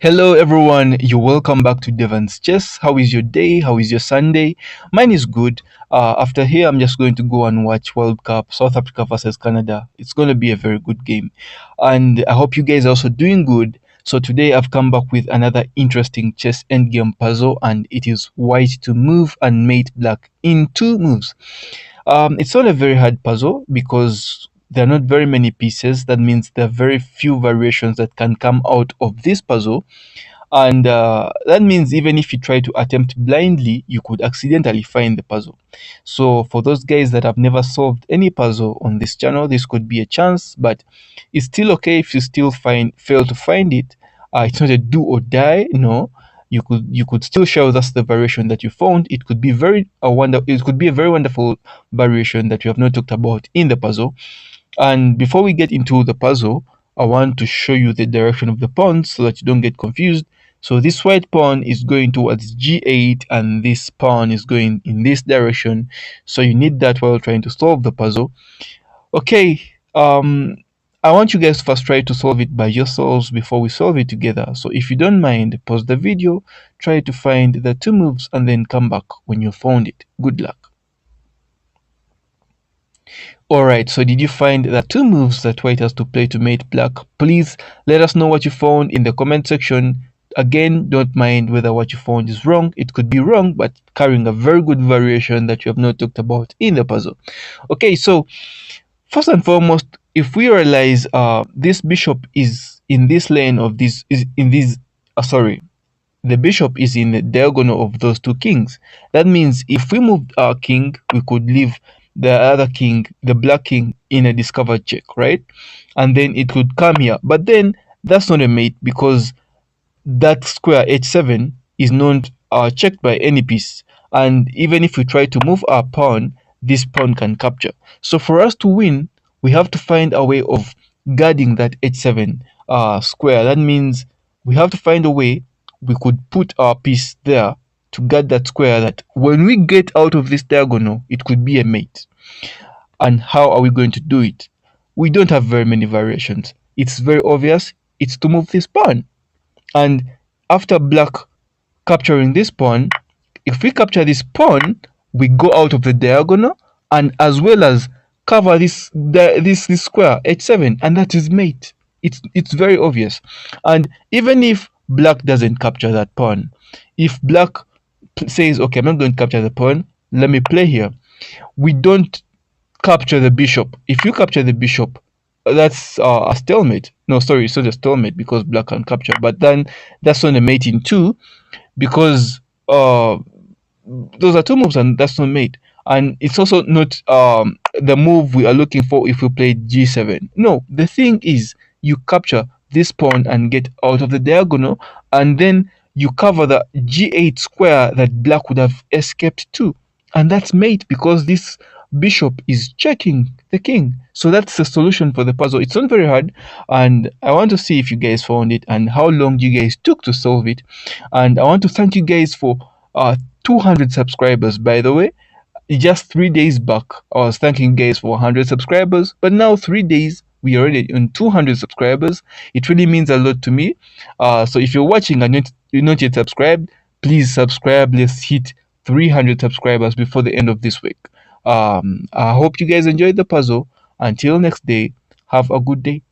Hello everyone, you're welcome back to Devon's Chess. How is your day? How is your Sunday? Mine is good. After here, I'm just going to go and watch World Cup, South Africa versus Canada. It's going to be a very good game. And I hope you guys are also doing good. So today I've come back with another interesting chess endgame puzzle, and it is white to move and mate black in 2 moves. It's not a very hard puzzle because there are not very many pieces. That means there are very few variations that can come out of this puzzle. And that means even if you try to attempt blindly, you could accidentally find the puzzle. So for those guys that have never solved any puzzle on this channel, this could be a chance, but it's still okay if you still fail to find it. It's not a do or die, no. You could still share with us the variation that you found. It could be it could be a very wonderful variation that you have not talked about in the puzzle. And before we get into the puzzle, I want to show you the direction of the pawn so that you don't get confused. So this white pawn is going towards g8 and this pawn is going in this direction. So you need that while trying to solve the puzzle. Okay, I want you guys to first try to solve it by yourselves before we solve it together. So if you don't mind, pause the video, try to find the 2 moves and then come back when you found it. Good luck. Alright, so did you find the 2 moves that white has to play to mate black? Please let us know what you found in the comment section. Again, don't mind whether what you found is wrong. It could be wrong, but carrying a very good variation that you have not talked about in the puzzle. Okay, so first and foremost, if we realize this bishop is in this lane of this, the bishop is in the diagonal of those 2 kings. That means if we moved our king, we could leave the other king, the black king, in a discovered check, right? And then it could come here. But then that's not a mate because that square h7 is not checked by any piece. And even if we try to move our pawn, this pawn can capture. So for us to win, we have to find a way of guarding that h7 square. That means we have to find a way we could put our piece there to guard that square, that when we get out of this diagonal, it could be a mate. And how are we going to do it? We don't have very many variations. It's very obvious. It's to move this pawn. And after black capturing this pawn, if we capture this pawn, we go out of the diagonal and as well as cover this square h7, and that is mate. It's very obvious. And even if black doesn't capture that pawn, if black says, okay, I'm not going to capture the pawn, let me play here, we don't capture the bishop. If you capture the bishop, that's a stalemate. No, sorry, it's not a stalemate because black can capture, but then that's not a mate in 2 because those are 2 moves and that's not mate. And it's also not the move we are looking for if we play g7. No, the thing is you capture this pawn and get out of the diagonal, and then you cover the g8 square that black would have escaped to, and that's mate because this bishop is checking the king. So that's the solution for the puzzle. It's not very hard, and I want to see if you guys found it and how long you guys took to solve it. And I want to thank you guys for 200 subscribers, by the way. Just 3 days back, I was thanking you guys for 100 subscribers, but now 3 days, we are already on 200 subscribers. It really means a lot to me. So if you're watching and you're not yet subscribed, please subscribe. Let's hit 300 subscribers before the end of this week. I hope you guys enjoyed the puzzle. Until next day, have a good day.